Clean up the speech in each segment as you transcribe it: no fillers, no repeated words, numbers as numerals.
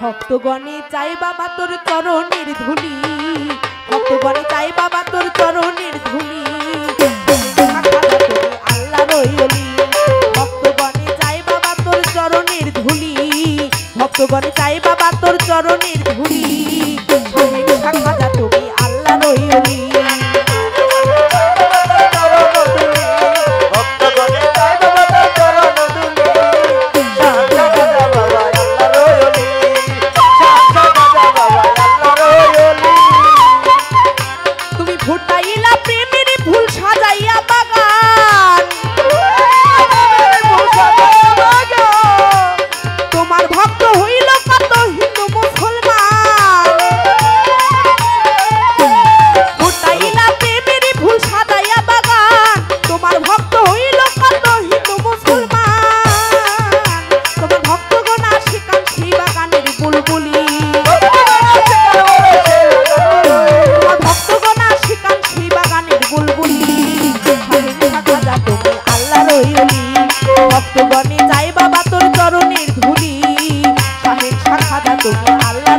ভক্তগণে চাই বাবা তোর চরণের ধুলি, ভক্তগণে চাই বাবা তোর চরণের ধুলি, আল্লাহ রইলি। ভক্তগণে চাই বাবা তোর চরণের ধুলি, ভক্তগণে চাই বাবা তোর চরণের ধুলি, খাজা তুমি আল্লাহ রইলি। ভক্তগণে চাই বাবা তোর চরণের ধুলি, শাহের শাখাদা তুমি আল্লাহ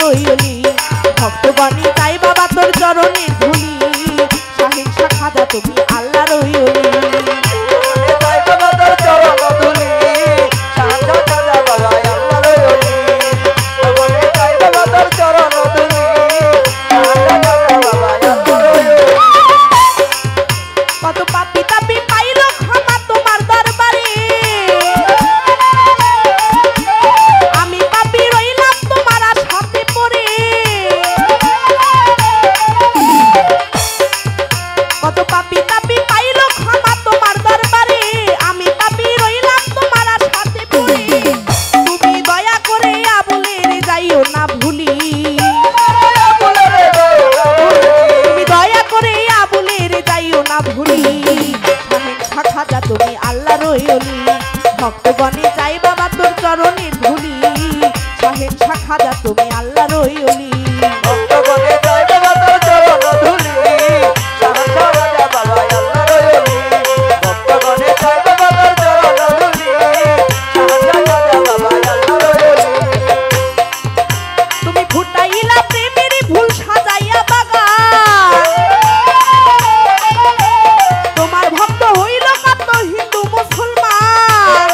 রইলি। ভক্তগণে চাই বাবা তোর চরণের ধুলি, শাহের শাখাদা তুমি আল্লাহ রইলি। কত পাপি তাপি পাইল ক্ষমা তোমার দরবারে, আমি পাপি রইলাম তোমার সাথে পড়ে। কত পাপি তাপি পাইল ক্ষমা তোমার দরবারে, আমি পাপি রইলাম তোমার সাথে পড়ে। তুমি দয়া করে আবুলের যাইও না ভুলি, তুমি দয়া করে আবুলের যাইও না ভুলি, খাজা তুমি আল্লাহ রইলি। ভক্তগণে চাই বাবা তোর চরণের ধুলি, শাহের শাখাদা তুমি আল্লাহ রইলি। ভক্তগণে চাই বাবা তোর চরণ ধুলি, তুমি ফুটাইলা প্রেমের ফুল সাজাইয়া বাগান, তোমার ভক্ত হইল কত হিন্দু মুসলমান।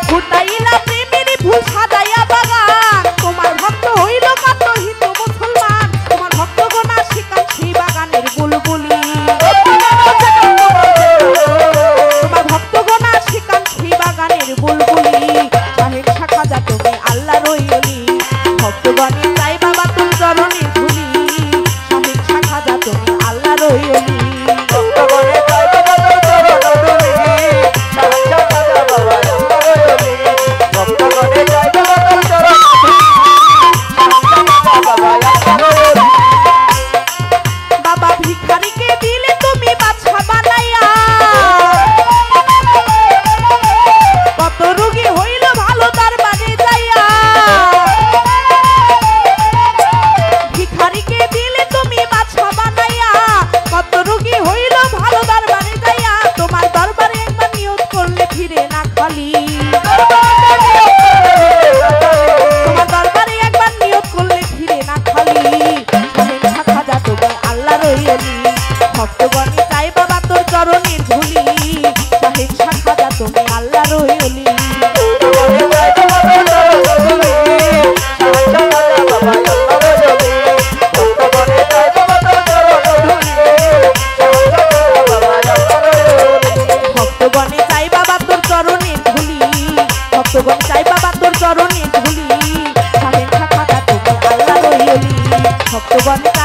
ফুটাইলা প্রেমের ফুল সাজাইয়া বাগান, তোমার ভক্ত হইল কত হিন্দু মুসলমান। তোমার ভক্তগণ শিকান সেই বাগানের বুলবুলি, তোমার ভক্তগণ শিকান সেই বাগানের বুলবুলি, শাহের শাখাদা তুমি আল্লাহ রইলি। ভক্তগণে চাই বাবা তোর চরণের ধুলি, শাহের শাখাদা তুমি আল্লাহ রইলি। বাবা ভিখারিকে দিলে তুমি বাছা বানাইয়া, কত রোগী হইল ভালো দরবারে যাইয়া। ভিখারিকে দিলে তুমি বাছা বানাইয়া, কত রোগী হইল ভালো দরবারে যাইয়া। তোমার দরবারে একবার নিয়ত করলে ফিরে না খালি, তোমার দরবারে একবার নিয়ত করলে ফিরে না খালি, খাজা তুমি আল্লাহ রইলি। ভক্তগণে চাই বাবা তোর চরণের ধুলি, শাহের শাখাদা তুমি আল্লাহ রইলি। ভক্তগণে চাই বাবা তোর চরণের ধুলি, ভক্তগণ চাই বাবা চরণে ধুলি শাহেন খাজা তুমি আল্লাহর ওলি ভক্তগণ